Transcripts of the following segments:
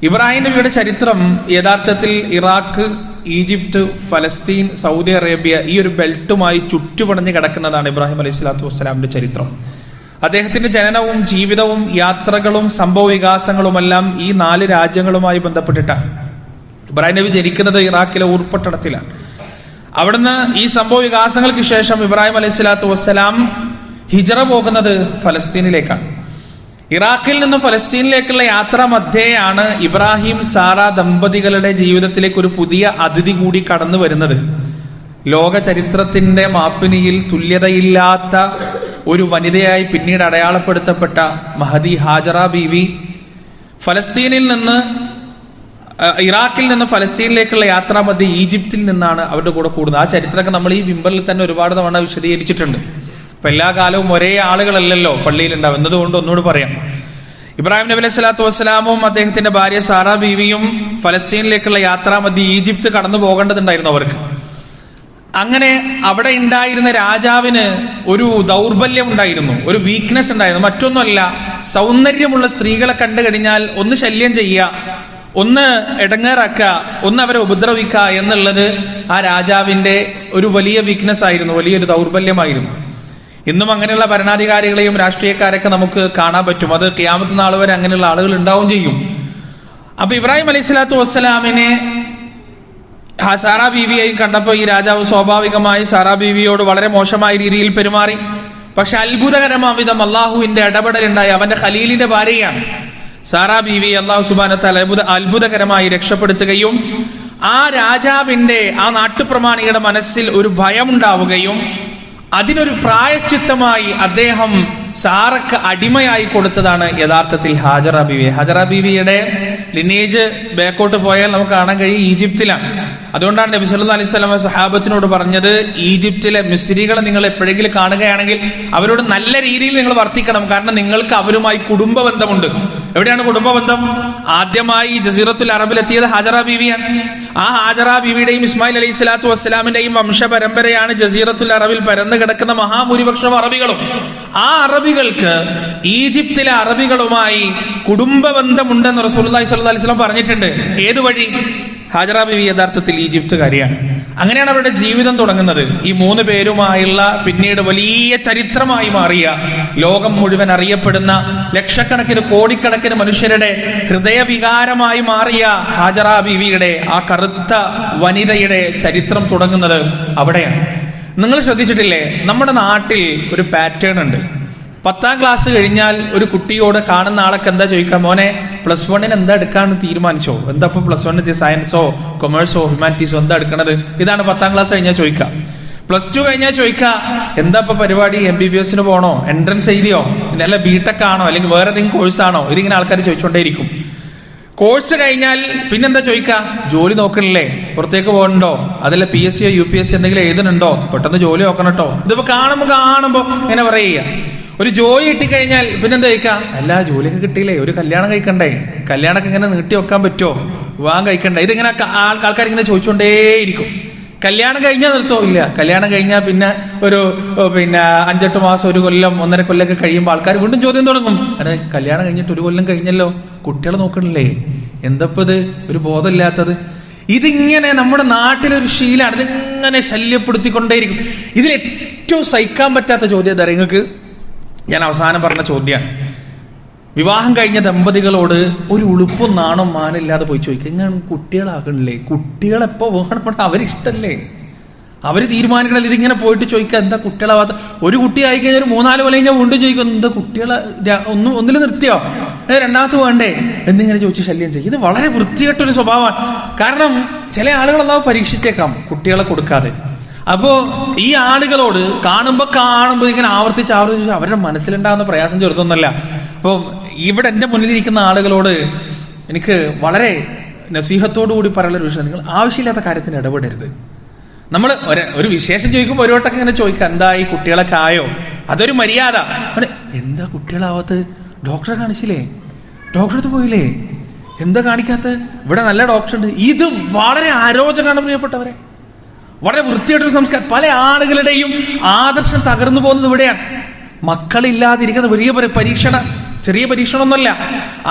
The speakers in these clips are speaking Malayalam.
ഇബ്രാഹിം നബിയുടെ ചരിത്രം യഥാർത്ഥത്തിൽ ഇറാഖ്, ഈജിപ്ത്, ഫലസ്തീൻ, സൗദി അറേബ്യ ഈ ഒരു ബെൽറ്റുമായി ചുറ്റുപണഞ്ഞ് കിടക്കുന്നതാണ് ഇബ്രാഹിം അലൈഹി സ്വലാത്തു വസ്സലാമിന്റെ ചരിത്രം. അദ്ദേഹത്തിന്റെ ജനനവും ജീവിതവും യാത്രകളും സംഭവ വികാസങ്ങളുമെല്ലാം ഈ 4 രാജ്യങ്ങളുമായി ബന്ധപ്പെട്ടിട്ടാണ്. ഇബ്രാഹിം നബി ജനിക്കുന്നത് ഇറാഖിലെ ഊർപ്പട്ടണത്തിലാണ്. അവിടുന്ന് ഈ സംഭവ വികാസങ്ങൾക്ക് ശേഷം ഇബ്രാഹിം അലൈഹി സ്വലാത്തു വസ്സലാം ഹിജറ പോകുന്നത് ഫലസ്തീനിലേക്കാണ്. ഇറാഖിൽ നിന്ന് ഫലസ്തീനിലേക്കുള്ള യാത്ര മധ്യേയാണ് ഇബ്രാഹിം സാറ ദമ്പതികളുടെ ജീവിതത്തിലേക്ക് ഒരു പുതിയ അതിഥി കൂടി കടന്നു വരുന്നത്. ലോക ചരിത്രത്തിന്റെ മാപ്പിനിയിൽ തുല്യതയില്ലാത്ത ഒരു വനിതയായി പിന്നീട് അടയാളപ്പെടുത്തപ്പെട്ട മഹദി ഹാജറ ബീവി ഇറാഖിൽ നിന്ന് ഫലസ്തീനിലേക്കുള്ള യാത്രാ മധ്യ ഈജിപ്തിൽ നിന്നാണ് അവരുടെ കൂടെ കൂടുന്നത്. ആ ചരിത്രമൊക്കെ നമ്മൾ ഈ വിംബറിൽ തന്നെ ഒരുപാട് തവണ വിശദീകരിച്ചിട്ടുണ്ട്. അപ്പൊ എല്ലാ കാലവും ഒരേ ആളുകളല്ലല്ലോ പള്ളിയിൽ ഉണ്ടാവും എന്നതുകൊണ്ട് ഒന്നുകൂടി പറയാം. ഇബ്രാഹിം നബി അലൈഹി സ്വലാത്തു വസ്സലാമും അദ്ദേഹത്തിന്റെ ഭാര്യ സാറ ബീവിയും ഫലസ്തീനിലേക്കുള്ള യാത്രാ മധ്യ ഈജിപ്ത് കടന്നു പോകേണ്ടതുണ്ടായിരുന്നു അവർക്ക്. അങ്ങനെ അവിടെ ഉണ്ടായിരുന്ന രാജാവിന് ഒരു ദൗർബല്യം ഉണ്ടായിരുന്നു, ഒരു വീക്ക്നെസ് ഉണ്ടായിരുന്നു. മറ്റൊന്നുമല്ല, സൗന്ദര്യമുള്ള സ്ത്രീകളെ കണ്ടു കഴിഞ്ഞാൽ ഒന്ന് ശല്യം ചെയ്യുക, ഒന്ന് ഇടങ്ങേറാക്കുക, ഒന്ന് അവരെ ഉപദ്രവിക്കുക എന്നുള്ളത് ആ രാജാവിന്റെ ഒരു വലിയ വീക്ക്നെസ് ആയിരുന്നു, വലിയൊരു ദൗർബല്യമായിരുന്നു. ഇന്നും അങ്ങനെയുള്ള ഭരണാധികാരികളെയും രാഷ്ട്രീയക്കാരെയൊക്കെ നമുക്ക് കാണാൻ പറ്റും. അത് ഖിയാമത്ത് നാൾ വരെ അങ്ങനെയുള്ള ആളുകൾ ഉണ്ടാവും ചെയ്യും. അപ്പൊ ഇബ്രാഹിം അലൈഹി സ്വലാത്തു വസ്സലാമിനെ സാറ ബീവിയെയും കണ്ടപ്പോൾ ഈ രാജാവ് സ്വാഭാവികമായി സാറ ബീവിയോട് വളരെ മോശമായ രീതിയിൽ പെരുമാറി. പക്ഷെ അത്ഭുതകരമാവിധം അള്ളാഹുവിന്റെ ഇടപെടലുണ്ടായി. അവന്റെ ഖലീലിന്റെ ഭാര്യയാണ് സാറ ബീവി. അള്ളാഹു സുബ്ഹാനഹു വ തആല അത്ഭുതകരമായി രക്ഷപ്പെടുത്തുകയും ആ രാജാവിന്റെ, ആ നാട്ടുപ്രമാണിയുടെ മനസ്സിൽ ഒരു ഭയമുണ്ടാവുകയും അതിനൊരു പ്രായശ്ചിത്തമായി അദ്ദേഹം സാറക്ക് അടിമയായി കൊടുത്തതാണ് യഥാർത്ഥത്തിൽ ഹാജറ ബീവി. ഹാജറ ബീവിയുടെ ലിനേജ് ബാക്കോട്ട് പോയാൽ നമുക്ക് കാണാൻ കഴിയും ഈജിപ്തിലാണ്. അതുകൊണ്ടാണ് നബി സല്ലല്ലാഹു അലൈഹി വസല്ലം സഹാബത്തിനോട് പറഞ്ഞത്, ഈജിപ്തിലെ മിസ്രികളെ നിങ്ങൾ എപ്പോഴെങ്കിലും കാണുകയാണെങ്കിൽ അവരോട് നല്ല രീതിയിൽ നിങ്ങൾ വർത്തിക്കണം. കാരണം നിങ്ങൾക്ക് അവരുമായി കുടുംബ ബന്ധമുണ്ട്. എവിടെയാണ് കുടുംബ ബന്ധം? ആദ്യമായി ജസീറത്തുൽ അറബിലെത്തിയത് ഹാജറ ബീവിയാണ്. ആ ഹാജറ ബീവിയുടെയും ഇസ്മായിൽ അലൈഹി സ്വലാത്തു വസ്സലാമിന്റെയും വംശപരമ്പരയാണ് ജസീറത്തുൽ അറബിൽ പരന്നു കിടക്കുന്ന മഹാഭൂരിപക്ഷം അറബികളും. ആ അറബികൾക്ക് ഈജിപ്തിലെ അറബികളുമായി കുടുംബ ബന്ധമുണ്ടെന്ന് റസൂലുള്ളാഹി സ്വല്ലല്ലാഹു അലൈഹി വസല്ലം പറഞ്ഞിട്ടുണ്ട്. ഏത് വഴി? ഹാജറ ബീവി യഥാർത്ഥത്തിൽ ഈജിപ്തുകാരിയാണ്. അങ്ങനെയാണ് അവരുടെ ജീവിതം തുടങ്ങുന്നത്. ഈ 3 പേരുമായുള്ള പിന്നീട് വലിയ ചരിത്രമായി മാറിയ, ലോകം മുഴുവൻ അറിയപ്പെടുന്ന, ലക്ഷക്കണക്കിന് കോടിക്കണക്കിന് മനുഷ്യരുടെ ഹൃദയവികാരമായി മാറിയ ഹാജറ ബീവിയുടെ, ആ കറുത്ത വനിതയുടെ ചരിത്രം തുടങ്ങുന്നത് അവിടെയാണ്. നിങ്ങൾ ശ്രദ്ധിച്ചിട്ടില്ലേ, നമ്മുടെ നാട്ടിൽ ഒരു പാറ്റേൺ ഉണ്ട്. 10ാം ക്ലാസ് കഴിഞ്ഞാൽ ഒരു കുട്ടിയോട് കാണുന്ന ആളൊക്കെ എന്താ ചോദിക്കാം, മോനെ +1 എന്താ എടുക്കാന്ന് തീരുമാനിച്ചോ? എന്താ ഇപ്പൊ +1 സയൻസോ കൊമേഴ്സോ ഹ്യൂമാനിറ്റീസോ എന്താ എടുക്കണത്? ഇതാണ് 10ാം ക്ലാസ് കഴിഞ്ഞാൽ ചോദിക്കുക. +2 കഴിഞ്ഞാൽ ചോദിക്കുക, എന്താ ഇപ്പൊ പരിപാടി? MBBS പോണോ? എൻട്രൻസ് എഴുതിയോ? അല്ല BTech ആണോ? അല്ലെങ്കിൽ വേറെ ഏതെങ്കിലും കോഴ്സാണോ? ഇതിങ്ങനെ ആൾക്കാർ ചോദിച്ചുകൊണ്ടേയിരിക്കും. കോഴ്സ് കഴിഞ്ഞാൽ പിന്നെന്താ ചോദിക്കുക? ജോലി നോക്കണില്ലേ? പുറത്തേക്ക് പോകണ്ടോ? അതല്ല PSCയോ UPSC എന്തെങ്കിലും എഴുതുന്നുണ്ടോ? പെട്ടെന്ന് ജോലി നോക്കണം കേട്ടോ. ഇതിപ്പോ കാണുമ്പോ ഇങ്ങനെ പറയുക. ഒരു ജോലി കിട്ടിക്കഴിഞ്ഞാൽ പിന്നെന്താ ചോദിക്കുക? അല്ല, ജോലിയൊക്കെ കിട്ടിയില്ലേ, ഒരു കല്യാണം കഴിക്കണ്ടേ? കല്യാണമൊക്കെ ഇങ്ങനെ നീട്ടി വെക്കാൻ പറ്റുമോ? വിവാഹം കഴിക്കണ്ടേ? ഇതിങ്ങനെ ആൾക്കാർ ഇങ്ങനെ ചോദിച്ചുകൊണ്ടേയിരിക്കും. കല്യാണം കഴിഞ്ഞാൽ നിർത്തോ? ഇല്ല. കല്യാണം കഴിഞ്ഞാൽ പിന്നെ ഒരു 5-8 മാസം, 1 കൊല്ലം, 1.5 കൊല്ലമൊക്കെ കഴിയുമ്പോൾ ആൾക്കാർ വീണ്ടും ചോദ്യം തുടങ്ങും. അതെ, കല്യാണം കഴിഞ്ഞിട്ട് 1 കൊല്ലം കഴിഞ്ഞല്ലോ, കുട്ടികളെ നോക്കണില്ലേ? എന്തപ്പോ ഇത് ഒരു ബോധമില്ലാത്തത്? ഇതിങ്ങനെ നമ്മുടെ നാട്ടിലൊരു ശീലമാണ്. ഇതിങ്ങനെ ശല്യപ്പെടുത്തിക്കൊണ്ടേയിരിക്കും. ഇതിൽ ഏറ്റവും സഹിക്കാൻ പറ്റാത്ത ചോദ്യം എന്താ നിങ്ങൾക്ക്? ഞാൻ അവസാനം പറഞ്ഞ ചോദ്യമാണ്. വിവാഹം കഴിഞ്ഞ ദമ്പതികളോട് ഒരു ഉളുപ്പും നാണും മാനില്ലാതെ പോയി ചോദിക്കുക, ഇങ്ങനെ കുട്ടികളാകണില്ലേ? കുട്ടികളെപ്പോ വേണം? അവരിഷ്ടല്ലേ? അവര് തീരുമാനിക്കണല്ലേ? ഇതിങ്ങനെ പോയിട്ട് ചോദിക്കുക, എന്താ കുട്ടികളാവാത്ത? ഒരു കുട്ടി ആയി കഴിഞ്ഞാൽ ഒരു 3-4 കൊല്ലം കഴിഞ്ഞാൽ വീണ്ടും ചോദിക്കും, എന്താ കുട്ടികളെ ഒന്നിൽ നിർത്തിയോ? രണ്ടാമത് വേണ്ടേ? എന്നിങ്ങനെ ചോദിച്ച് ശല്യം ചെയ്യും. ഇത് വളരെ വൃത്തികെട്ടൊരു സ്വഭാവമാണ്. കാരണം ചില ആളുകൾ അല്ലാതെ പരീക്ഷിച്ചേക്കാം കുട്ടികളെ കൊടുക്കാതെ. അപ്പോ ഈ ആളുകളോട് കാണുമ്പോ ഇങ്ങനെ ആവർത്തിച്ച് അവരുടെ മനസ്സിലുണ്ടാകുന്ന പ്രയാസം ചെറുതൊന്നുമല്ല. അപ്പൊ ഇവിടെ എൻ്റെ മുന്നിലിരിക്കുന്ന ആളുകളോട് എനിക്ക് വളരെ നസീഹത്തോടു കൂടി പറയാനുള്ള ഒരു വിഷയം, നിങ്ങൾ ആവശ്യമില്ലാത്ത കാര്യത്തിന് ഇടപെടരുത്. നമ്മൾ ഒരു വിശേഷം ചോദിക്കുമ്പോൾ ഒരു വട്ടൊക്കെ ഇങ്ങനെ ചോദിക്കുക, എന്താ ഈ കുട്ടികളൊക്കെ ആയോ? അതൊരു മര്യാദ. എന്താ കുട്ടികളാവാത്ത? ഡോക്ടറെ കാണിച്ചില്ലേ? ഡോക്ടറെ അടുത്ത് പോയില്ലേ? എന്താ കാണിക്കാത്ത? ഇവിടെ നല്ല ഡോക്ടർ ഉണ്ട്. ഇത് വളരെ അരോചകമാണ് പ്രിയപ്പെട്ടവരെ. വളരെ വൃത്തിയായിട്ടൊരു സംസ്കാരം. പല ആളുകളുടെയും ആദർശം തകർന്നു പോകുന്നത് ഇവിടെയാണ്. മക്കളില്ലാതിരിക്കുന്ന വലിയ പരീക്ഷണം, ചെറിയ പരീക്ഷണമൊന്നുമല്ല.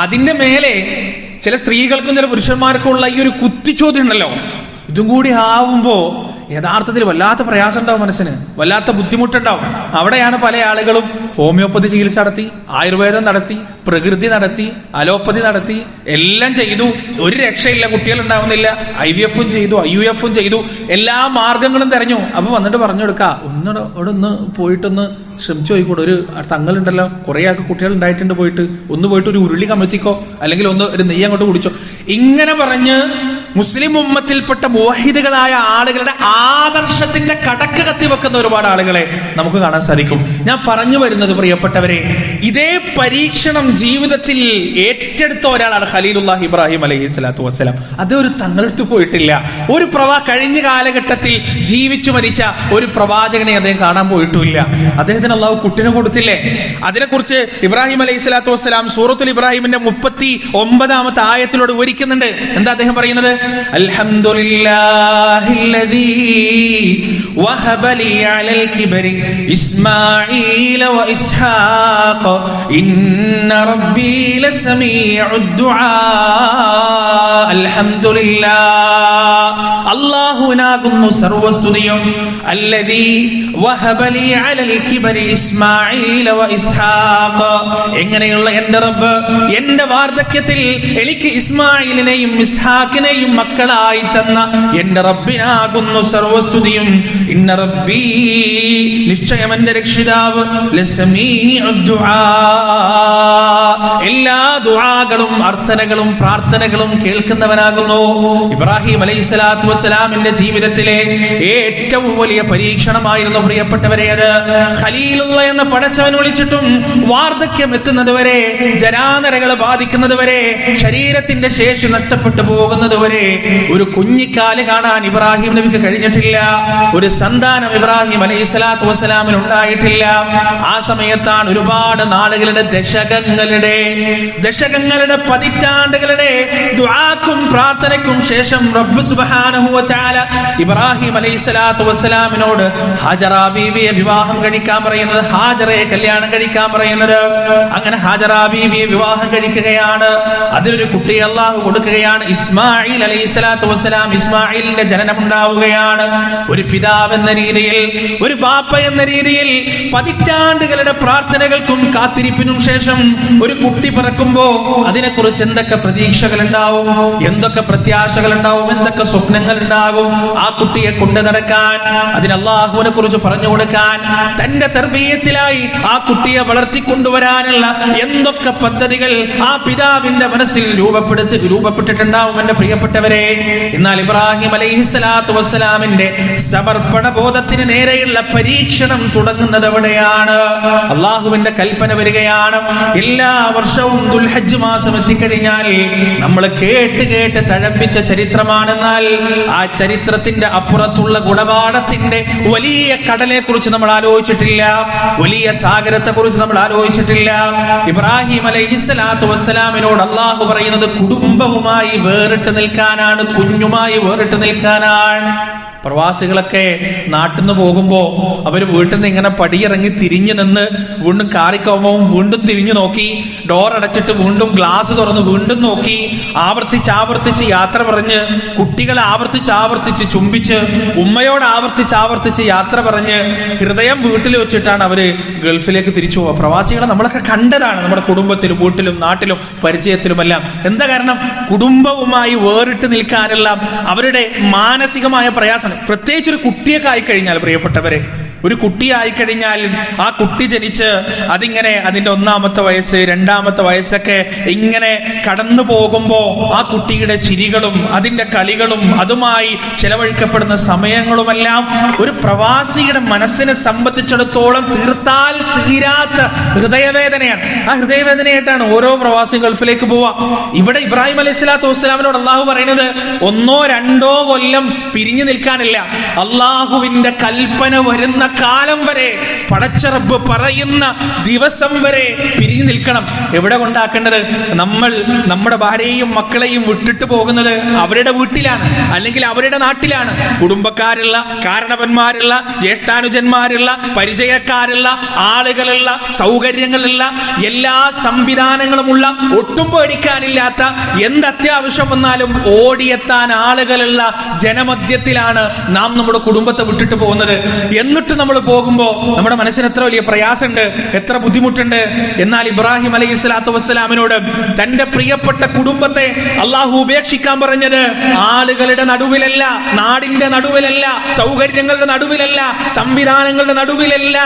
അതിന്റെ മേലെ ചില സ്ത്രീകൾക്കും ചില പുരുഷന്മാർക്കും ഉള്ള ഈ ഒരു കുത്തിച്ചോദ്യം ഉണ്ടല്ലോ, ഇതും കൂടി ആവുമ്പോ യഥാർത്ഥത്തിൽ വല്ലാത്ത പ്രയാസം ഉണ്ടാവും, മനസ്സിന് വല്ലാത്ത ബുദ്ധിമുട്ടുണ്ടാവും. അവിടെയാണ് പല ആളുകളും ഹോമിയോപ്പതി ചികിത്സ നടത്തി, ആയുർവേദം നടത്തി, പ്രകൃതി നടത്തി, അലോപ്പതി നടത്തി, എല്ലാം ചെയ്തു, ഒരു രക്ഷയില്ല, കുട്ടികൾ ഉണ്ടാവുന്നില്ല. IVF ചെയ്തു, IUF ചെയ്തു, എല്ലാ മാർഗങ്ങളും തെരഞ്ഞു. അപ്പൊ വന്നിട്ട് പറഞ്ഞു കൊടുക്കുക, അവിടെ ഒന്ന് പോയിട്ടൊന്ന് ശ്രമിച്ചു പോയിക്കൂടെ, ഒരു തങ്ങളുണ്ടല്ലോ കുറെ ആൾക്ക് കുട്ടികൾ ഉണ്ടായിട്ടുണ്ട്, പോയിട്ട് ഒരു ഉരുളി കമത്തിക്കോ, അല്ലെങ്കിൽ ഒരു നെയ്യ് അങ്ങോട്ട് കുടിച്ചോ. ഇങ്ങനെ പറഞ്ഞ് മുസ്ലിം ഉമ്മത്തിൽപ്പെട്ട മുവഹിദുകളായ ആളുകളുടെ ആദർശത്തിന്റെ കടക്ക് കത്തിവെക്കുന്ന ഒരുപാട് ആളുകളെ നമുക്ക് കാണാൻ സാധിക്കും. ഞാൻ പറഞ്ഞു വരുന്നത്, പ്രിയപ്പെട്ടവരെ, ഇതേ പരീക്ഷണം ജീവിതത്തിൽ ഏറ്റെടുത്ത ഒരാളാണ് ഖലീലുല്ലാഹി ഇബ്രാഹിം അലൈഹി സ്വലാത്തു വസ്സലാം. അത് ഒരു തങ്ങളെടുത്ത് പോയിട്ടില്ല. ഒരു കഴിഞ്ഞ കാലഘട്ടത്തിൽ ജീവിച്ചു മരിച്ച ഒരു പ്രവാചകനെ അദ്ദേഹം കാണാൻ പോയിട്ടുമില്ല. അദ്ദേഹത്തിന് അള്ളാഹു കുട്ടിനെ കൊടുത്തില്ലേ? അതിനെക്കുറിച്ച് ഇബ്രാഹിം അലൈഹി സ്വലാത്തു വസ്സലാം സൂറത്തുൽ ഇബ്രാഹിമിന്റെ 39-ാമത്തെ ആയത്തിലൂടെ വിവരിക്കുന്നുണ്ട്. എന്താ അദ്ദേഹം പറയുന്നത്? അൽഹംദുലില്ലാഹില്ലദീ വഹബ ലി അലൽ കിബരി ഇസ്മാഈല വ ഇസ്ഹാഖ ഇന്ന റബ്ബീ ലസമീഉദ് ദുആ. അൽഹംദുലില്ലാഹ്, അല്ലാഹുവിനാകുന്നു സർവസ്തുതിയും. അല്ലദീ വഹബ ലി അലൽ കിബരി ഇസ്മാഈല വ ഇസ്ഹാഖ, എങ്ങനെയുള്ള എന്റെ റബ്ബ് എന്റെ വാർദ്ധക്യത്തിൽ എനിക്ക് ഇസ്മായിലിനെയും ഇസ്ഹാഖിനെയും മക്കളായി തന്ന എന്റെ റബ്ബിനാകുന്നു സർവസ്തുതിയും. ഇന്ന റബ്ബീ, നിശ്ചയം എന്റെ രക്ഷിതാവ്, ലസമീഉദ് ദുആ, എല്ലാ ദുആകളും അർത്ഥനകളും പ്രാർത്ഥനകളും കേൾക്കുന്നവനാകുന്നു. ഇബ്രാഹിം അലൈഹിസ്സലാത്തു വസ്സലാമിന്റെ ജീവിതത്തിലെ ഏറ്റവും വലിയ പരീക്ഷണമായിരുന്നു, പ്രിയപ്പെട്ടവരെ, അത് ഖലീലുള്ള എന്ന പടച്ചവൻ വിളിച്ചിട്ടും വാർദ്ധക്യം എത്തുന്നത് വരെ, ജരാനരകളെ ബാധിക്കുന്നത് വരെ, ശരീരത്തിന്റെ ശേഷി നഷ്ടപ്പെട്ടു പോകുന്നത് വരെ ഒരു കുഞ്ഞിക്കാല് കാണാൻ ഇബ്രാഹിം നബിക്ക് കഴിഞ്ഞിട്ടില്ല. ഒരു സന്താനം ഇബ്രാഹിം അലൈഹിസ്സലാത്തു വസ്സലാമിന് ഉണ്ടായിട്ടില്ല. ആ സമയത്താണ് ഒരുപാട് നാളുകളുടെ, ദശകങ്ങളുടെ പതിറ്റാണ്ടുകളുടെ ദുആക്കും പ്രാർത്ഥനയ്ക്കും ശേഷം റബ്ബ് സുബ്ഹാനഹു വ തആല ഇബ്രാഹിം അലൈഹിസ്സലാത്തു വസ്സലാമിനോട് ഹാജറ ബീവിയെ വിവാഹം കഴിക്കാൻ പറയുന്നത്, ഹാജറയെ കല്യാണം കഴിക്കാൻ പറയുന്നത്. അങ്ങനെ ഹാജറ ബീവിയെ വിവാഹം കഴിക്കുകയാണ്. അതിലൊരു കുട്ടിയെ അല്ലാഹു കൊടുക്കുകയാണ്, ഇസ്മായിൽ അലൈഹിസ്സലാത്തു വസ്സലാം. ഇസ്മായിലിന്റെ ജനനം ഉണ്ടാവുകയാണ്. ഒരു പിതാവ് എന്ന രീതിയിൽ, ഒരു ബാപ്പ എന്ന രീതിയിൽ പതിറ്റാണ്ടുകളുടെ പ്രാർത്ഥനകൾക്കും കാത്തിരിപ്പിനും ശേഷം ഒരു കുട്ടി പിറക്കുമ്പോ അതിനെക്കുറിച്ച് എന്തൊക്കെ പ്രതീക്ഷകൾ ഉണ്ടാവും, എന്തൊക്കെ പ്രത്യാശകൾ ഉണ്ടാവും, എന്തൊക്കെ സ്വപ്നങ്ങൾ ഉണ്ടാകും. ആ കുട്ടിയെ കൊണ്ടു നടക്കാൻ, അതിന് അല്ലാഹുവിനെ കുറിച്ച് പറഞ്ഞു കൊടുക്കാൻ, തന്റെ തർബീയത്തിലായി ആ കുട്ടിയെ വളർത്തിക്കൊണ്ടുവരാനുള്ള എന്തൊക്കെ പദ്ധതികൾ ആ പിതാവിന്റെ മനസ്സിൽ രൂപപ്പെട്ടിട്ടുണ്ടാവും എന്റെ പ്രിയപ്പെട്ടവരെ. എന്നാൽ ഇബ്രാഹിം അലൈഹിസ്സലാത്തു വസ്സലാമിന്റെ സമർപ്പണ ബോധത്തിന് നേരെയുള്ള പരീക്ഷണം തുടങ്ങുന്നത് എവിടെയാണ്? അള്ളാഹുവിന്റെ കൽപ്പന വരികയാണ്, എല്ലാ വർഷവും ദുൽഹജ്ജ് മാസം എത്തിക്കഴിഞ്ഞാൽ നമ്മൾ കേട്ട് തഴമ്പിച്ച ചരിത്രമാണെന്നാൽ ആ ചരിത്രത്തിന്റെ അപ്പുറത്തുള്ള ഗുണപാഠത്തിന്റെ വലിയ കടലെ കുറിച്ച് നമ്മൾ ആലോചിച്ചിട്ടില്ല, വലിയ സാഗരത്തെ കുറിച്ച് നമ്മൾ ആലോചിച്ചിട്ടില്ല. ഇബ്രാഹിം അലൈഹിസ്സലാത്തു വസ്സലാമിനോട് അള്ളാഹു പറയുന്നത് കുടുംബവുമായി വേറിട്ട് നിൽക്കാനാണ്, കുഞ്ഞുമായി വേറിട്ട് നിൽക്കാനാണ്. പ്രവാസികളൊക്കെ നാട്ടിൽ നിന്ന് പോകുമ്പോ അവര് വീട്ടിൽ നിന്ന് ഇങ്ങനെ പടിയിറങ്ങി തിരിഞ്ഞു നിന്ന് വീണ്ടും കാറിക്കോമ്പവും വീണ്ടും തിരിഞ്ഞു നോക്കി, ഡോർ അടച്ചിട്ട് വീണ്ടും ഗ്ലാസ് തുറന്ന് വീണ്ടും നോക്കി, ആവർത്തിച്ച് യാത്ര പറഞ്ഞ്, കുട്ടികളെ ആവർത്തിച്ച് ചുംബിച്ച്, ഉമ്മയോട് ആവർത്തിച്ച് യാത്ര പറഞ്ഞ്, ഹൃദയം വീട്ടിൽ വെച്ചിട്ടാണ് അവര് ഗൾഫിലേക്ക് തിരിച്ചു പോവുക. പ്രവാസികളെ നമ്മളൊക്കെ കണ്ടതാണ്, നമ്മുടെ കുടുംബത്തിലും വീട്ടിലും നാട്ടിലും പരിചയത്തിലുമെല്ലാം. എന്താ കാരണം? കുടുംബവുമായി വേറിട്ട് നിൽക്കാനുള്ള അവരുടെ മാനസികമായ പ്രയാസം. പ്രത്യേകിച്ച് ഒരു കുട്ടിയൊക്കെ ആയിക്കഴിഞ്ഞാൽ, പ്രിയപ്പെട്ടവരെ, ഒരു കുട്ടിയായിക്കഴിഞ്ഞാൽ ആ കുട്ടി ജനിച്ച് അതിങ്ങനെ അതിന്റെ 1-ാമത്തെ വയസ്സ് 2-ാമത്തെ വയസ്സൊക്കെ ഇങ്ങനെ കടന്നു പോകുമ്പോ ആ കുട്ടിയുടെ ചിരികളും അതിന്റെ കളികളും അതുമായി ചെലവഴിക്കപ്പെടുന്ന സമയങ്ങളുമെല്ലാം ഒരു പ്രവാസിയുടെ മനസ്സിനെ സംബന്ധിച്ചിടത്തോളം തീർത്താൽ തീരാത്ത ഹൃദയവേദനയാണ്. ആ ഹൃദയവേദനയായിട്ടാണ് ഓരോ പ്രവാസിയും ഗൾഫിലേക്ക് പോവാ. ഇവിടെ ഇബ്രാഹിം അലൈഹിസ്സലാത്തു വസ്സലാമിനോട് അള്ളാഹു പറയുന്നത് 1-2 കൊല്ലം പിരിഞ്ഞു നിൽക്കാനില്ല. അള്ളാഹുവിന്റെ കൽപ്പന വരുന്ന കാലം വരെ പടച്ച റബ്ബ് പറയുന്ന ദിവസം വരെ പിരിഞ്ഞു നിൽക്കണം. എവിടെ കൊണ്ടാക്കേണ്ടത്? നമ്മൾ നമ്മുടെ ഭാര്യയെയും മക്കളെയും വിട്ടിട്ട് പോകുന്നത് അവരുടെ വീട്ടിലാണ്, അല്ലെങ്കിൽ അവരുടെ നാട്ടിലാണ്. കുടുംബക്കാരുള്ള, കാരണവന്മാരുള്ള, ജ്യേഷ്ഠാനുജന്മാരുള്ള, പരിചയക്കാരുള്ള, ആളുകളുള്ള, സൗകര്യങ്ങളുള്ള, എല്ലാ സംവിധാനങ്ങളുമുള്ള, ഒട്ടും പേടിക്കാനില്ലാത്ത, എന്ത് അത്യാവശ്യം വന്നാലും ഓടിയെത്താൻ ആളുകളുള്ള ജനമധ്യത്തിലാണ് നാം നമ്മുടെ കുടുംബത്തെ വിട്ടിട്ട് പോകുന്നത്. എന്നിട്ട് നമ്മൾ പോകുമ്പോൾ നമ്മുടെ മനസ്സിന് എത്ര വലിയ പ്രയാസമുണ്ട്, എത്ര ബുദ്ധിമുട്ടുണ്ട്. എന്നാൽ ഇബ്രാഹിം അലൈഹി സ്വലാത്തു വസ്സലാമിനോട് തന്റെ പ്രിയപ്പെട്ട കുടുംബത്തെ അള്ളാഹു ഉപേക്ഷിക്കാൻ പറഞ്ഞത് ആളുകളുടെ നടുവിലല്ല, നാടിന്റെ നടുവിലല്ല, സൗകര്യങ്ങളുടെ നടുവിലല്ല, സംവിധാനങ്ങളുടെ നടുവിലല്ല.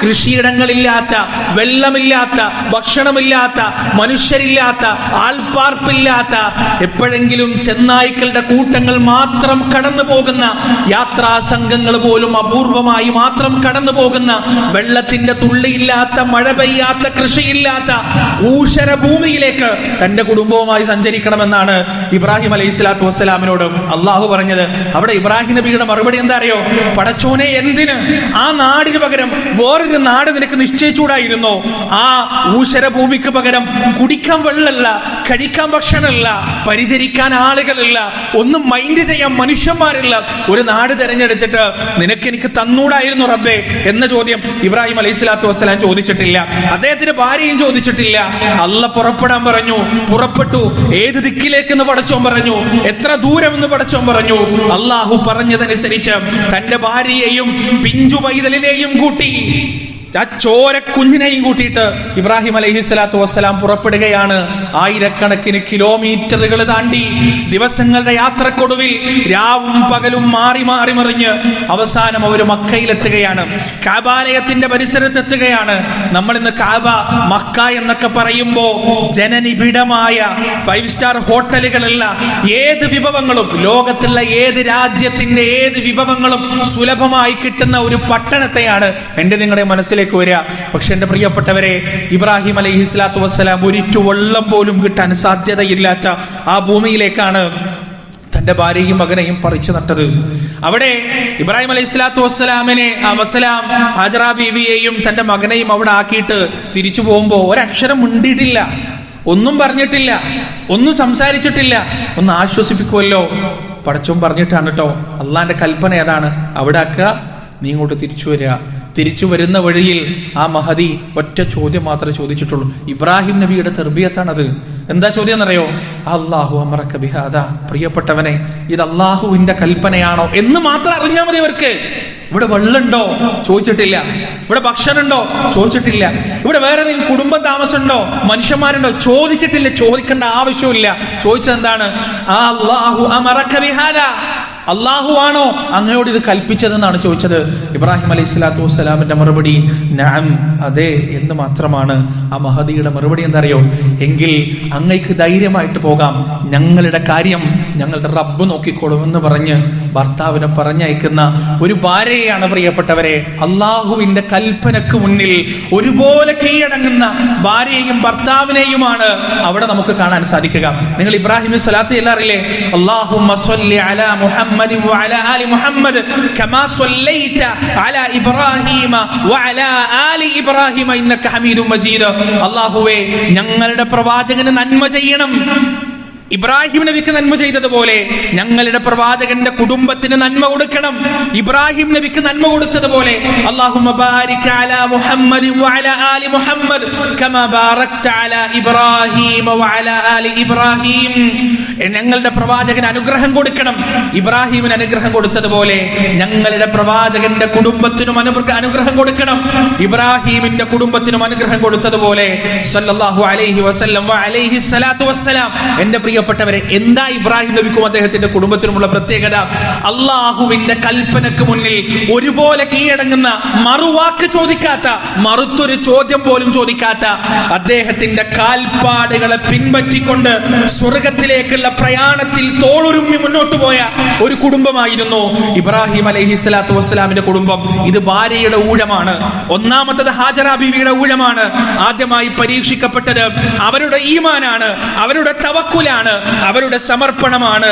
കൃഷിയിടങ്ങളില്ലാത്ത, വെള്ളമില്ലാത്ത, ഭക്ഷണമില്ലാത്ത, മനുഷ്യരില്ലാത്ത, ആൾപ്പാർപ്പില്ലാത്ത, എപ്പോഴെങ്കിലും ചെന്നായ്ക്കളുടെ കൂട്ടങ്ങൾ മാത്രം കടന്നു പോകുന്ന, യാത്രാ സംഘങ്ങൾ പോലും അപൂർവമായി മാത്രം കടന്നു പോകുന്ന, വെള്ളത്തിന്റെ തുള്ളിയില്ലാത്ത, മഴ പെയ്യാത്ത, കൃഷിയില്ലാത്ത ഊഷര ഭൂമിയിലേക്ക് തന്റെ കുടുംബവുമായി സഞ്ചരിക്കണമെന്നാണ് ഇബ്രാഹിം അലൈഹി സ്വലാത്തു വസ്സലാമിനോട് അള്ളാഹു പറഞ്ഞത്. അവിടെ ഇബ്രാഹിം നബിയുടെ മറുപടി എന്താ അറിയോ? പടച്ചോനെ, എന്തിന്? ആ നാടിന് പകരം വേറൊരു നാട് നിനക്ക് നിശ്ചയിച്ചൂടായിരുന്നോ? ആ ഊഷര ഭൂമിക്ക് പകരം കുടിക്കാൻ വെള്ളമില്ല, കഴിക്കാൻ ഭക്ഷണമില്ല, പരിചരിക്കാൻ ആളുകളില്ല, ഒന്നും മൈൻഡ് ചെയ്യാൻ മനുഷ്യന്മാരില്ല ഒരു നാട് തെരഞ്ഞെടുത്തിട്ട് നിനക്ക് എനിക്ക് തന്നൂടായിരുന്നു റബ്ബേ എന്ന ചോദ്യം ഇബ്രാഹിം അലൈഹി സ്വലാത്തു വസ്സലാം ചോദിച്ചിട്ടില്ല. അദ്ദേഹത്തിന്റെ ഭാര്യയും ചോദിച്ചിട്ടില്ല. അല്ല പുറപ്പെടാൻ പറഞ്ഞു, പുറപ്പെട്ടു. ഏത് ദിക്കിലേക്കെന്ന് പടച്ചോൻ പറഞ്ഞു, എത്ര ദൂരമെന്ന് പടച്ചോൻ പറഞ്ഞു. അള്ളാഹു പറഞ്ഞതനുസരിച്ച് തന്റെ ഭാര്യയെയും പിഞ്ചു പൈതലിനെയും കൂട്ടി, ആ ചോര കുഞ്ഞിനെയും കൂട്ടിയിട്ട് ഇബ്രാഹിം അലൈഹി സ്വലാത്തു വസ്സലാം പുറപ്പെടുകയാണ്. ആയിരക്കണക്കിന് കിലോമീറ്ററുകൾ താണ്ടി, ദിവസങ്ങളുടെ യാത്രക്കൊടുവിൽ, രാവും പകലും മാറി മാറി മറിഞ്ഞ് അവസാനം അവർ മക്കയിലെത്തുകയാണ്, കഅബാലയത്തിന്റെ പരിസരത്തെത്തുകയാണ്. നമ്മൾ ഇന്ന് കഅബ, മക്ക എന്നൊക്കെ പറയുമ്പോ ജനനിബിഡമായ 5 സ്റ്റാർ ഹോട്ടലുകളുള്ള ഏത് വിഭവങ്ങളും, ലോകത്തുള്ള ഏത് രാജ്യത്തിന്റെ ഏത് വിഭവങ്ങളും സുലഭമായി കിട്ടുന്ന ഒരു പട്ടണത്തെയാണ് എന്റെ നിങ്ങളുടെ മനസ്സിൽ വരിക. പക്ഷെ എന്റെ പ്രിയപ്പെട്ടവരെ, ഇബ്രാഹിം അലൈഹി സ്വലാത്തു വസ്സലാം ഒരിറ്റു വെള്ളം പോലും കിട്ടാൻ സാധ്യതയില്ലാത്ത ആ ഭൂമിയിലേക്കാണ് തന്റെ ഭാര്യയും മകനെയും പറിച്ചു നട്ടത്. അവിടെ ഇബ്രാഹിം അലൈഹി സ്വലാത്തു വസ്സലാമിനെ ഹാജറ ബീവിയെയും തന്റെ മകനെയും അവിടെ ആക്കിയിട്ട് തിരിച്ചു പോകുമ്പോ ഒരക്ഷരം മിണ്ടിയിട്ടില്ല, ഒന്നും പറഞ്ഞിട്ടില്ല, ഒന്നും സംസാരിച്ചിട്ടില്ല. ഒന്ന് ആശ്വസിപ്പിക്കുമല്ലോ പടച്ചോൻ പറഞ്ഞിട്ടാണ് കേട്ടോ. അള്ളാന്റെ കൽപ്പന ഏതാണ്? അവിടെ ആക്കുക, നീ ഇങ്ങോട്ട് തിരിച്ചു വരിക. തിരിച്ചു വരുന്ന വഴിയിൽ ആ മഹദി ഒറ്റ ചോദ്യം മാത്രമേ ചോദിച്ചിട്ടുള്ളൂ. ഇബ്രാഹിം നബിയുടെ തർബിയത്താണത്. എന്താ ചോദ്യം എന്നറിയോ? അല്ലാഹു അമറക ബിഹാദാ, പ്രിയപ്പെട്ടവനെ, ഇത് അള്ളാഹുവിന്റെ കൽപ്പനയാണോ എന്ന് മാത്രം അറിഞ്ഞാൽ മതി അവർക്ക്. ഇവിടെ വെള്ളമുണ്ടോ? ചോദിച്ചിട്ടില്ല. ഇവിടെ ഭക്ഷണമുണ്ടോ? ചോദിച്ചിട്ടില്ല. ഇവിടെ വേറെ ഏതെങ്കിലും കുടുംബം താമസമുണ്ടോ, മനുഷ്യന്മാരുണ്ടോ? ചോദിച്ചിട്ടില്ല. ചോദിക്കേണ്ട ആവശ്യമില്ല. ചോദിച്ചത് എന്താണ്? അല്ലാഹു അമറക ബിഹാദാ, അള്ളാഹു ആണോ അങ്ങയോട് ഇത് കൽപ്പിച്ചതെന്നാണ് ചോദിച്ചത്. ഇബ്രാഹിം അലൈഹി സ്വലാത്തു വസ്സലാമിന്റെ മറുപടി നഅം, അതെ എന്ന് മാത്രമാണ്. ആ മഹദിയുടെ മറുപടി എന്താ അറിയോ? എങ്കിൽ അങ്ങയ്ക്ക് ധൈര്യമായിട്ട് പോകാം, ഞങ്ങളുടെ കാര്യം ഞങ്ങളുടെ റബ്ബ് നോക്കിക്കോളും എന്ന് പറഞ്ഞ് ഭർത്താവിനെ പറഞ്ഞയക്കുന്ന ഒരു ഭാര്യയാണ് പ്രിയപ്പെട്ടവരെ. അള്ളാഹുവിന്റെ കൽപ്പനക്ക് മുന്നിൽ ഒരുപോലെ കീഴടങ്ങുന്ന ഭാര്യയെയും ഭർത്താവിനെയുമാണ് അവിടെ നമുക്ക് കാണാൻ സാധിക്കുക. നിങ്ങൾ ഇബ്രാഹിം സ്വലാത്ത് ചെല്ലാറില്ലേ? അല്ലാഹുമ്മ സ്വല്ലി അലാ മുഹമ്മദ് وعلى آل محمد كما صليت على إبراهيم وعلى آل إبراهيم إنك حميد مجيد. അല്ലാഹുവേ, ഞങ്ങളുടെ പ്രവാചകന് നന്മ ചെയ്യണം, ഇബ്രാഹിം നബിക്ക് നന്മ ചെയ്തതുപോലെ ഞങ്ങളുടെ പ്രവാചകന്റെ കുടുംബത്തിന് നന്മ കൊടുക്കണം. ഇബ്രാഹിം നബിക്ക് നന്മ കൊടുത്തതുപോലെ അല്ലാഹുമ്മ ബാരിക് അലാ മുഹമ്മദ് വഅലാ ആലി മുഹമ്മദ് കമാ ബാറക്ത അലാ ഇബ്രാഹിം വഅലാ ആലി ഇബ്രാഹിം. ഞങ്ങളുടെ പ്രവാചകന് അനുഗ്രഹം കൊടുക്കണം. ഇബ്രാഹിമിന് അനുഗ്രഹം കൊടുത്തതുപോലെ ഞങ്ങളുടെ പ്രവാചകന്റെ കുടുംബത്തിനും അനുഗ്രഹം കൊടുക്കണം. ഇബ്രാഹിമിന്റെ കുടുംബത്തിനും അനുഗ്രഹം കൊടുത്തതുപോലെ സല്ലല്ലാഹു അലൈഹി വസല്ലം വഅലൈഹി സ്വലാത്തു വസ്സലാം. എന്റെ പ്രിയപ്പെട്ടവരെ, എന്താ ഇബ്രാഹിം നബിക്കും അദ്ദേഹത്തിന്റെ കുടുംബത്തിനുമുള്ള പ്രത്യേകത? അള്ളാഹുവിന്റെ കൽപ്പനക്ക് മുന്നിൽ ഒരുപോലെ കീഴടങ്ങുന്ന, മറുവാക്ക് ചോദിക്കാത്ത, മറുത്തൊരു ചോദ്യം പോലും ചോദിക്കാത്ത, അദ്ദേഹത്തിന്റെ കാൽപ്പാടുകളെ പിൻപറ്റിക്കൊണ്ട് സ്വർഗത്തിലേക്കുള്ള പ്രയാണത്തിൽ തോളുരുമ്മി മുന്നോട്ട് പോയ ഒരു കുടുംബമായിരുന്നു ഇബ്രാഹിം അലൈഹി സ്വലാത്തു വസ്സലാമിന്റെ കുടുംബം. ഇത് ഭാര്യയുടെ ഊഴമാണ്. ഒന്നാമത്തത് ഹാജറ ബീവിയുടെ ഊഴമാണ്. ആദ്യമായി പരീക്ഷിക്കപ്പെട്ടത് അവരുടെ ഈമാനാണ്, അവരുടെ തവക്കുലാണ്. ത്യാഗമാണ്, അവരുടെ സമർപ്പണമാണ്.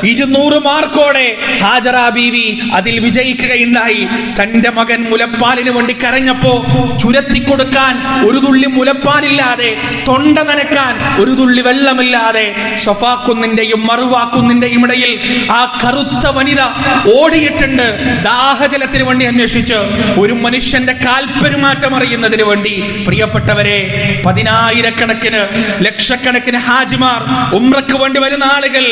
200 മാർക്കോടെ ഹാജറ ബീവി അതിൽ വിജയിക്കുകയുണ്ടായി. തന്റെ മകൻ മുലപ്പാലിന് വേണ്ടി കരഞ്ഞപ്പോ ചുരത്തിക്കൊടുക്കാൻ ഒരു തുള്ളി മുലപ്പാലില്ലാതെ, തൊണ്ട നനക്കാൻ ഒരു തുള്ളി വെള്ളമില്ലാതെ സഫാക്കുന്നിന്റെയും മറുവാക്കുന്നിന്റെയും ഇടയിൽ ആ കറുത്ത വനിത ഓടിയിട്ടുണ്ട്. ദാഹജലത്തിന് വേണ്ടി അന്വേഷിച്ച്, ഒരു മനുഷ്യന്റെ കാൽപെരുമാറ്റം അറിയുന്നതിന് വേണ്ടി. പ്രിയപ്പെട്ടവരെ, 10,000-കണക്കിന് ലക്ഷക്കണക്കിന് ഹാജിമാർ ഉംറയ്ക്ക് വേണ്ടി വരുന്ന ആളുകൾ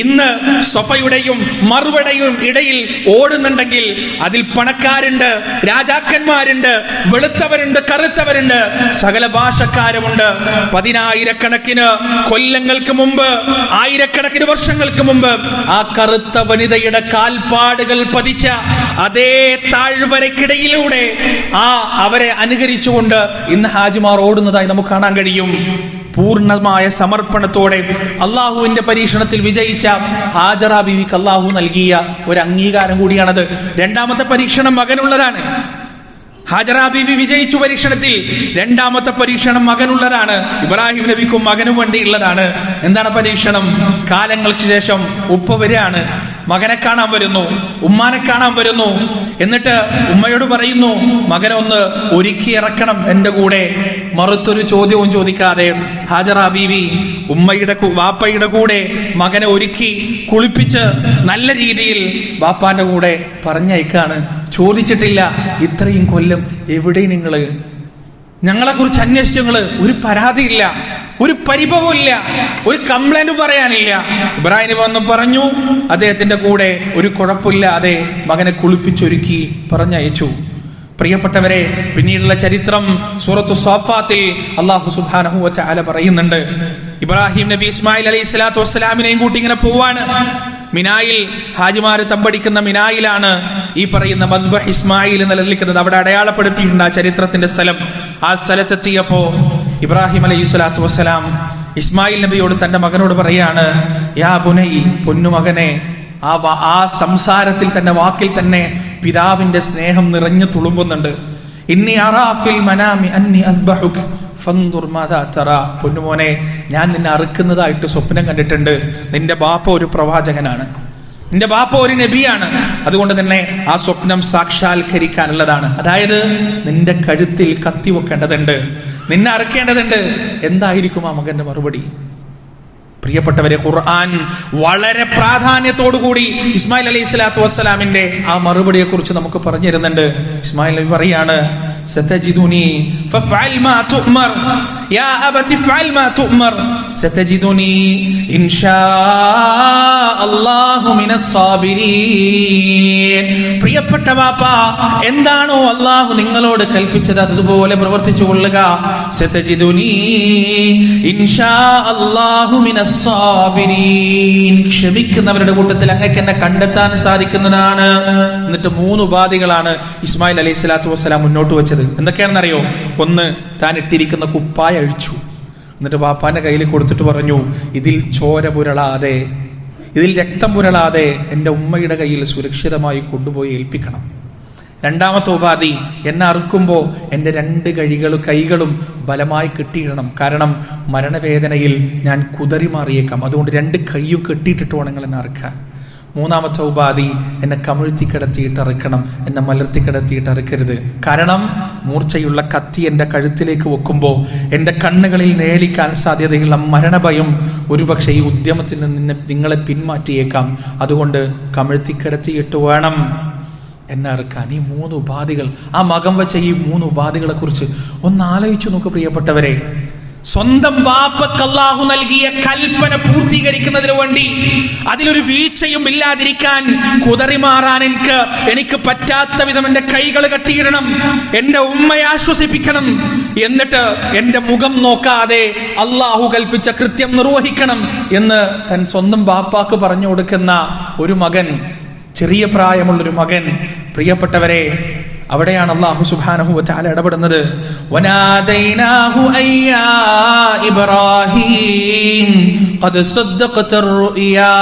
ഇന്ന് സഫയുടെയും മറുവയുടെയും ഇടയിൽ ഓടുന്നുണ്ടെങ്കിൽ അതിൽ പണക്കാരുണ്ട്, രാജാക്കന്മാരുണ്ട്, വെളുത്തവരുണ്ട്, കറുത്തവരുണ്ട്, സകല ഭാഷക്കാരുമുണ്ട്. 10,000-കണക്കിന് കൊല്ലങ്ങൾക്ക് മുമ്പ്, 1000-കണക്കിന് വർഷങ്ങൾക്ക് മുമ്പ് ആ കറുത്ത വനിതയുടെ കാൽപ്പാടുകൾ പതിച്ച അതേ താഴ്വരയ്ക്കിടയിലൂടെ അവരെ അനുകരിച്ചുകൊണ്ട് ഇന്ന് ഹാജിമാർ ഓടുന്നതായി നമുക്ക് കാണാൻ കഴിയും. പൂർണ്ണമായ സമർപ്പണത്തോടെ അള്ളാഹുവിന്റെ പരീക്ഷണത്തിൽ വിജയിച്ച ഹാജറ ബീവിക്ക് അള്ളാഹു നൽകിയ ഒരു അംഗീകാരം കൂടിയാണത്. രണ്ടാമത്തെ പരീക്ഷണം മകനുള്ളതാണ്. ഹാജറ ബീവി വിജയിച്ചു പരീക്ഷണത്തിൽ. രണ്ടാമത്തെ പരീക്ഷണം മകനുള്ളതാണ്. ഇബ്രാഹിം നബിക്കും മകനും വേണ്ടിയുള്ളതാണ്. എന്താണ് പരീക്ഷണം? കാലങ്ങൾക്ക് ശേഷം ഉപ്പ വരികയാണ്, മകനെ കാണാൻ വരുന്നു, ഉമ്മാനെ കാണാൻ വരുന്നു. എന്നിട്ട് ഉമ്മയോട് പറയുന്നു, മകനെ ഒന്ന് ഒരുക്കി ഇറക്കണം എന്റെ കൂടെ. മറുത്തൊരു ചോദ്യവും ചോദിക്കാതെ ഹാജറ ബീവി വാപ്പയുടെ കൂടെ മകനെ ഒരുക്കി കുളിപ്പിച്ച് നല്ല രീതിയിൽ വാപ്പാന്റെ കൂടെ പറഞ്ഞയക്കാണ്. ചോദിച്ചിട്ടില്ല, ഇത്രയും കൊല്ലം എവിടെ നിങ്ങള്? ഞങ്ങളെ കുറിച്ച് അന്വേഷിച്ചു നിങ്ങള്? ഒരു പരാതിയില്ല, ഒരു പരിഭവമില്ല, ഒരു കംപ്ലൈന്റ് പറയാനില്ല. ഇബ്രാഹിം വന്ന് പറഞ്ഞു, അദ്ദേഹത്തിന്റെ കൂടെ ഒരു കുഴപ്പമില്ലാതെ മകനെ കുളിപ്പിച്ചൊരുക്കി പറഞ്ഞയച്ചു. പ്രിയപ്പെട്ടവരെ, പിന്നീടുള്ള ചരിത്രം സൂറത്തു സ്വാഫാത്തിൽ അല്ലാഹു സുബ്ഹാനഹു വ തആല പറയുന്നുണ്ട്. ഇബ്രാഹിം നബി ഇസ്മായിൽ അലൈഹി സ്വലാത്തു വസ്സലാമിനെയും കൂട്ടി ഇങ്ങനെ പോവാണ്. മിനായിൽ, ഹാജിമാര് തമ്പടിക്കുന്ന മിനായിലാണ് ഈ പറയുന്ന മദ്ബഹ് ഇസ്മായിൽ നിലനിൽക്കുന്നത്. അവിടെ അടയാളപ്പെടുത്തിയിട്ടുണ്ട് ആ ചരിത്രത്തിന്റെ സ്ഥലം. ആ സ്ഥലത്തെത്തിയപ്പോ ഇബ്രാഹിം അലൈഹി സ്വലാത്തു വസ്സലാം ഇസ്മായിൽ നബിയോട് തന്റെ മകനോട് പറയാണ്, യാ ബുനൈ, പൊന്നുമകനെ. ആ സംസാരത്തിൽ തന്നെ, വാക്കിൽ തന്നെ പിതാവിന്റെ സ്നേഹം നിറഞ്ഞു തുളുമ്പുന്നുണ്ട്. ഇന്നി അറാ ഫിൽ മനാമി അന്നി അദ്ബഹുക ഫൻദുർ മാദാ തറാ. പൊന്നുമോനെ, ഞാൻ നിന്നെ അറുക്കുന്നതായിട്ട് സ്വപ്നം കണ്ടിട്ടുണ്ട്. നിന്റെ ബാപ്പ ഒരു പ്രവാചകനാണ്, നിന്റെ ബാപ്പ ഒരു നബിയാണ്. അതുകൊണ്ട് തന്നെ ആ സ്വപ്നം സാക്ഷാത്കരിക്കാനുള്ളതാണ്. അതായത് നിന്റെ കഴുത്തിൽ കത്തി വെക്കേണ്ടതുണ്ട്, നിന്നെ അറുക്കേണ്ടതുണ്ട്. എന്തായിരിക്കും ആ മകന്റെ മറുപടി? പ്രിയപ്പെട്ടവരെ, ഖുർആൻ വളരെ പ്രാധാന്യത്തോടുകൂടി ഇസ്മായിൽ അലൈഹി സ്വലാത്തു വസ്സലാമിന്റെ ആ മറുപടിയെ കുറിച്ച് നമുക്ക് പറഞ്ഞു തരുന്നുണ്ട്. ഇസ്മായിൽ നബി പറയാണ്, സതജിദുനി ഫഫഅൽ മാ തുഅ്മർ യാ അബതി ഫഅൽ മാ തുഅ്മർ സതജിദുനി ഇൻഷാ അല്ലാഹു മിനസ് സാബിരീൻ. പ്രിയപ്പെട്ട വാപ്പ, എന്താണോ അല്ലാഹു നിങ്ങളോട് കൽപ്പിച്ചത് അതുപോലെ പ്രവർത്തിച്ചു കൊള്ളുക. സതജിദുനി ഇൻഷാ അല്ലാഹു മിനസ് സാബിരീൻ. ക്ഷമിക്കുന്നവരുടെ കൂട്ടത്തിൽ അങ്ങക്ക് എന്നെ കണ്ടെത്താൻ സാധിക്കുന്നതാണ്. എന്നിട്ട് 3 ഉപാധികളാണ് ഇസ്മായിൽ അലൈഹി സ്വലാത്തു വസ്സലാം മുന്നോട്ട് വെച്ചത്. എന്തൊക്കെയാണെന്നറിയോ? ഒന്ന്, താൻ ഇട്ടിരിക്കുന്ന കുപ്പായ അഴിച്ചു. എന്നിട്ട് ബാപ്പാന്റെ കയ്യിൽ കൊടുത്തിട്ട് പറഞ്ഞു, ഇതിൽ ചോര പുരളാതെ, ഇതിൽ രക്തം പുരളാതെ എൻ്റെ ഉമ്മയുടെ കയ്യിൽ സുരക്ഷിതമായി കൊണ്ടുപോയി ഏൽപ്പിക്കണം. രണ്ടാമത്തെ ഉപാധി, എന്നെ അറുക്കുമ്പോൾ എൻ്റെ 2 കൈകളും ബലമായി കെട്ടിയിടണം. കാരണം മരണവേദനയിൽ ഞാൻ കുതറി മാറിയേക്കാം. അതുകൊണ്ട് 2 കൈയും കെട്ടിയിട്ടിട്ട് വേണം എന്നെ അറുക്കാൻ. മൂന്നാമത്തെ ഉപാധി, എന്നെ കമിഴ്ത്തി കിടത്തിയിട്ട് അറുക്കണം, എന്നെ മലർത്തി കിടത്തിയിട്ട് അറുക്കരുത്. കാരണം മൂർച്ചയുള്ള കത്തി എൻ്റെ കഴുത്തിലേക്ക് വെക്കുമ്പോൾ എൻ്റെ കണ്ണുകളിൽ നേളിക്കാൻ സാധ്യതയുള്ള മരണഭയം ഒരുപക്ഷെ ഈ ഉദ്യമത്തിൽ നിന്ന് നിങ്ങളെ പിന്മാറ്റിയേക്കാം. അതുകൊണ്ട് കമിഴ്ത്തി കിടത്തിയിട്ട് വേണം എന്നെ അറുക്കാൻ. ഈ 3 ഉപാധികൾ, ആ മകൻ വെച്ച ഈ 3 ഉപാധികളെ കുറിച്ച് ഒന്ന് ആലോചിച്ചു നോക്ക് പ്രിയപ്പെട്ടവരെ. സ്വന്തം ബാപ്പക്ക് അല്ലാഹു നൽകിയ കൽപ്പന പൂർത്തീകരിക്കുന്നതിന് വേണ്ടി, അതിലൊരു വീഴ്ചയും ഇല്ലാതിരിക്കാൻ, കുതറിമാറാൻ എനിക്ക് പറ്റാത്ത വിധം എൻ്റെ കൈകൾ കെട്ടിയിടണം, എൻ്റെ ഉമ്മയെ ആശ്വസിപ്പിക്കണം, എന്നിട്ട് എൻ്റെ മുഖം നോക്കാതെ അല്ലാഹു കൽപ്പിച്ച കൃത്യം നിർവഹിക്കണം എന്ന് തൻ സ്വന്തം ബാപ്പാക്ക് പറഞ്ഞു കൊടുക്കുന്ന ഒരു മകൻ, ചെറിയ പ്രായമുള്ളൊരു മകൻ. പ്രിയപ്പെട്ടവരെ, അവിടെയാണ് അല്ലാഹു സുബ്ഹാനഹു വ തആല ഇടപെടുന്നത്. വനാദൈനാഹു അയ്യാ ഇബ്രാഹീം ഖദ് സദ്ദഖത റുയാ.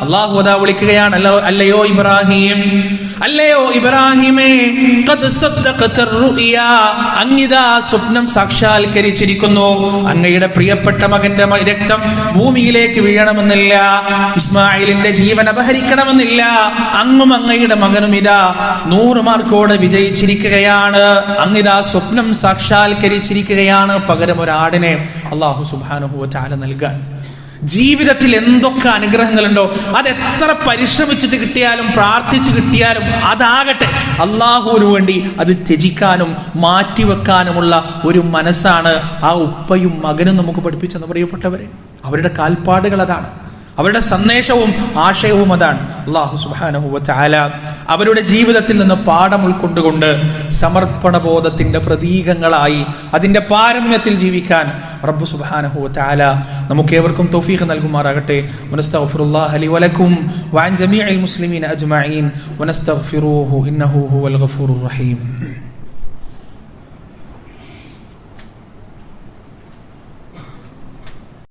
അല്ലാഹു അതാ വിളിക്കുകയാണ്, അല്ലയോ ഇബ്രാഹിം, അല്ലയോ ഇബ്രാഹിമേ, ഖദ് സദ്ദഖത റുയാ, അങ്ങിതാ സ്വപ്നം സാക്ഷാത്കരിച്ചിരിക്കുന്നു. അങ്ങയുടെ പ്രിയപ്പെട്ട മകന്റെ രക്തം ഭൂമിയിലേക്ക് വീഴണമെന്നില്ല, ഇസ്മായിലിന്റെ ജീവൻ അപഹരിക്കണമെന്നില്ല. അങ്ങും അങ്ങയുടെ മകനും ഇതാ 100 മാർക്കോടെ വിജയിച്ചിരിക്കുകയാണ്. അങ്ങിതാ സ്വപ്നം സാക്ഷാത്കരിച്ചിരിക്കുകയാണ്. പകരം ഒരാടിനെ അല്ലാഹു സുബ്ഹാനഹു വ തആല നൽകാൻ. ജീവിതത്തിൽ എന്തൊക്കെ അനുഗ്രഹങ്ങളുണ്ടോ അതെത്ര പരിശ്രമിച്ചിട്ട് കിട്ടിയാലും പ്രാർത്ഥിച്ചു കിട്ടിയാലും അതാകട്ടെ അള്ളാഹുവിന് വേണ്ടി അത് ത്യജിക്കാനും മാറ്റിവെക്കാനുമുള്ള ഒരു മനസ്സാണ് ആ ഉപ്പയും മകനും നമുക്ക് പഠിപ്പിച്ചെന്ന് പ്രിയപ്പെട്ടവരെ. അവരുടെ കാൽപ്പാടുകൾ അതാണ്, അവരുടെ സന്ദേശവും ആശയവും അതാണ്. അല്ലാഹു സുബ്ഹാനഹു വ തആല അവരുടെ ജീവിതത്തിൽ നിന്ന് പാഠം ഉൾക്കൊണ്ടുകൊണ്ട് സമർപ്പണ ബോധത്തിന്റെ പ്രതീകങ്ങളായി അതിന്റെ പാരമ്യത്തിൽ ജീവിക്കാൻ റബ്ബ് സുബ്ഹാനഹു വ തആല നമുക്കേവർക്കും തൗഫീഖ് നൽകുമാറാകട്ടെ. വനസ്തഗ്ഫിറുല്ലാഹ ലി വലക്കും വഅൻ ജമീഇൽ മുസ്ലിമീന അജ്മഈൻ വനസ്തഗ്ഫിറൂഹു ഇന്നഹു ഹുവൽ ഗഫൂറുർ റഹീം.